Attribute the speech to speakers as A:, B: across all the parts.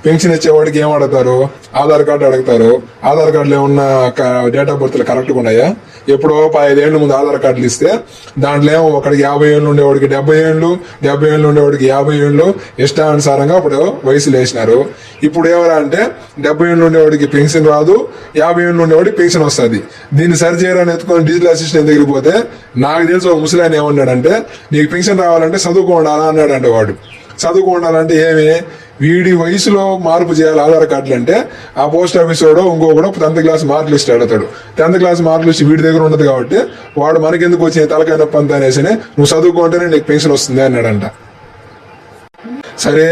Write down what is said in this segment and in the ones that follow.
A: Pension ఇచ్చేవాడికి ఏం అడుగుతారు? Aadhaar card అడుగుతారు. ఆధార్ కార్డులో ఏమన్నా డేట్ ఆఫ్ బర్త్లు కరెక్ట్గా ఉన్నాయా? ఎప్పుడో 5 ఏళ్ల ముందు ఆధార్ కార్డులు ఇస్తే దాంట్లో ఏమో ఒకడికి 50 ఏళ్ళు ఉండేవాడికి 70 ఏళ్ళు, 70 ఏళ్ళు ఉండేవాడికి 50 ఏళ్ళు ఇష్టానుసారంగా అప్పుడు వయసులు వేసినారు. ఇప్పుడు ఎవరా అంటే 70 ఏళ్ళు ఉండేవాడికి పెన్షన్ రాదు, 50 ఏళ్ళు ఉండేవాడికి పెన్షన్ వస్తుంది. దీన్ని సరి చేయడానికి ఎత్తుకొని డిజిటల్ అసిస్టెంట్ దగ్గరికి పోతే నాకు తెలిసి ఒక ముసలాయన ఏమన్నాడంటే, నీకు పెన్షన్ రావాలంటే చదువుకోండాలా అన్నాడంటే. వాడు చదువుకోండాలంటే ఏమి, వీడి వయసులో మార్పు చేయాలి ఆధార్ కార్డులు అంటే ఆ పోస్ట్ ఆఫీస్ వాడు ఇంకొకడు 10th క్లాస్ మార్కులు లిస్ట్ అడుగుతాడు. 10th క్లాస్ మార్కులు లిస్ట్ వీడి దగ్గర ఉండదు కాబట్టి వాడు మనకెందుకు వచ్చిన తలకాయ నొప్పి అంతా అనేసి నువ్వు చదువుకుంటేనే నీకు పెన్షన్ వస్తుంది అన్నాడంట. సరే,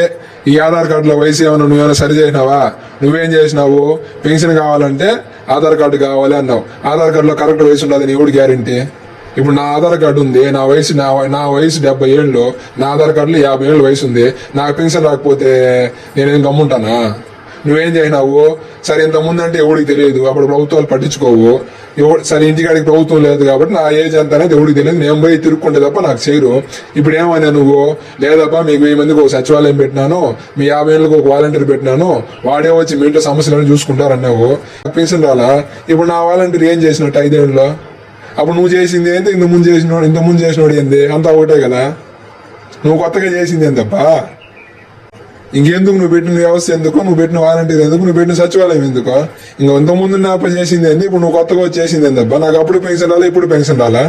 A: ఈ ఆధార్ కార్డులో వయసు ఏమన్నా నువ్వేమైనా సరి చేసినావా? నువ్వేం చేసినావు? పెన్షన్ కావాలంటే ఆధార్ కార్డు కావాలి అన్నావు. ఆధార్ కార్డులో కరెక్ట్ వయసు ఉండదు, ఎవడు గ్యారంటీ? ఇప్పుడు నా ఆధార్ కార్డు ఉంది, నా వయసు 70 ఏళ్ళు, నా ఆధార్ కార్డులో 50 ఏళ్ళు వయసు ఉంది. నాకు పెన్షన్ రాకపోతే నేనేం గమ్ముంటానా? నువ్వేం చేసినావు? సరే, ఇంతకుముందు అంటే ఎవడికి తెలియదు, అప్పుడు ప్రభుత్వాలు పట్టించుకోవు. సరే, ఇంటికాడికి ప్రభుత్వం లేదు కాబట్టి నా ఏజ్ ఎంత అనేది ఎవడికి తెలియదు, నేను పోయి తిరుక్కుంటే తప్ప నాకు చేయరు. ఇప్పుడు ఏమన్నా నువ్వు, లేదప్పా మీకు 1000 మందికి ఒక సచివాలయం పెట్టినాను, మీ 50 ఏళ్ళకి ఒక వాలంటీర్ పెట్టినాను, వాడే వచ్చి మీ ఇంట్లో సమస్యలను చూసుకుంటారన్నావు. పెన్షన్ రాలా? ఇప్పుడు నా వాలంటీర్ ఏం చేసినట్టు 5 ఏళ్ళలో? అప్పుడు నువ్వు చేసింది ఏంటి, ఇంతకుముందు చేసినోడు ఏంది? అంతా ఒకటే కదా. నువ్వు కొత్తగా చేసింది ఏంటప్పా? ఇంకెందుకు నువ్వు పెట్టిన వ్యవస్థ ఎందుకు, నువ్వు పెట్టిన వాలంటీర్ ఎందుకు, నువ్వు పెట్టిన సచివాలయం ఎందుకు? ఇంతకుముందు నా పని చేసింది ఏంది, ఇప్పుడు నువ్వు కొత్తగా చేసింది ఏంటప్పా? నాకు అప్పుడు పెన్షన్ రాలా, ఇప్పుడు పెన్షన్ రాలా?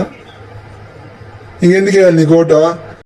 A: ఇంకెందుకు వేయాలి నీకు ఓటు?